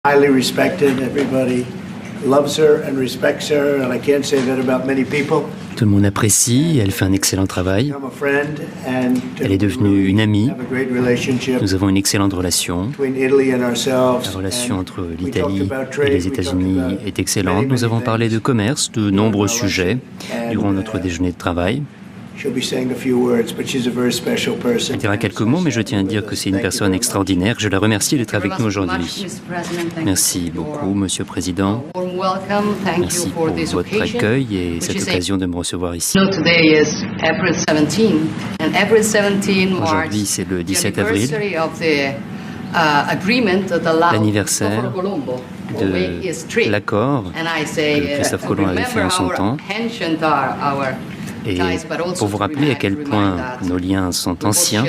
Highly respected. Everybody loves her and respects her, and I can't say that about many people. Tout le monde apprécie, elle fait un excellent travail. I'm a friend, and Elle est devenue une amie. have a great relationship Nous avons une excellente relation. between Italy and ourselves. La relation entre we l'Italie talked about et trade, les we talked États-Unis about est excellente. many Nous avons parlé de things. commerce, de nombreux sujets durant notre déjeuner de travail. She'll be saying a few words, but she's a very special person. Elle dira quelques mots, mais je tiens à dire que c'est une personne extraordinaire. Je la remercie d'être avec nous aujourd'hui. Merci beaucoup, Monsieur le Président. Merci pour votre accueil et cette occasion de me recevoir ici. Aujourd'hui, c'est le 17 avril, l'anniversaire de l'accord que Christophe Colomb avait fait en son temps. Et pour vous rappeler à quel point nos liens sont anciens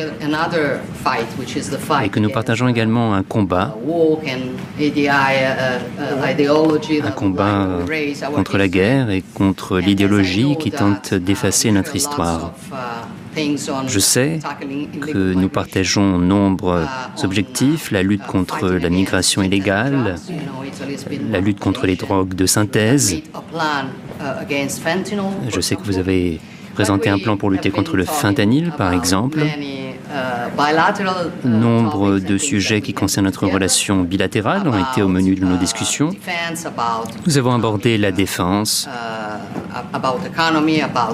et que nous partageons également un combat contre la guerre et contre l'idéologie qui tente d'effacer notre histoire. Je sais que nous partageons nombreux objectifs, la lutte contre la migration illégale, la lutte contre les drogues de synthèse. Je sais que vous avez présenté un plan pour lutter contre le fentanyl, par exemple. Nombre de sujets qui concernent notre relation bilatérale ont été au menu de nos discussions. Nous avons abordé la défense,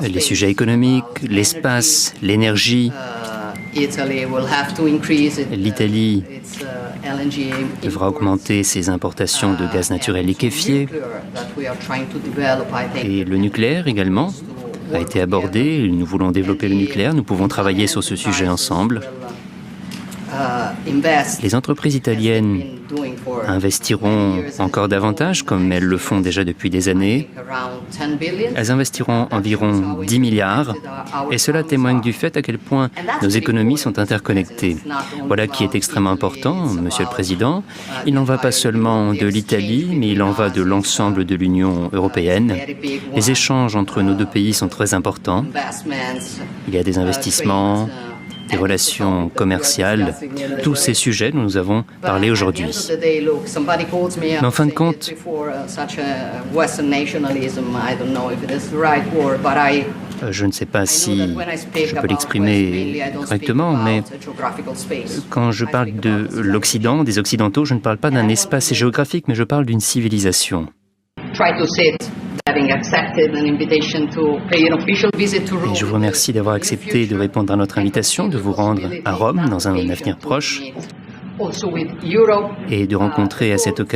les sujets économiques, l'espace, l'énergie. L'Italie devra augmenter ses importations de gaz naturel liquéfié et le nucléaire également a été abordé. Nous voulons développer le nucléaire. Nous pouvons travailler sur ce sujet ensemble. Les entreprises italiennes investiront encore davantage, comme elles le font déjà depuis des années. Elles investiront environ 10 milliards, et cela témoigne du fait à quel point nos économies sont interconnectées. Voilà qui est extrêmement important, Monsieur le Président. Il n'en va pas seulement de l'Italie, mais il en va de l'ensemble de l'Union européenne. Les échanges entre nos deux pays sont très importants. Il y a des investissements, des relations commerciales, tous ces sujets dont nous avons parlé aujourd'hui. Mais en fin de compte, je ne sais pas si je peux l'exprimer correctement, mais quand je parle de l'Occident, des Occidentaux, je ne parle pas d'un espace géographique, mais je parle d'une civilisation. Et je vous remercie d'avoir accepté de répondre à notre invitation, de vous rendre à Rome dans un avenir proche et de rencontrer à cette occasion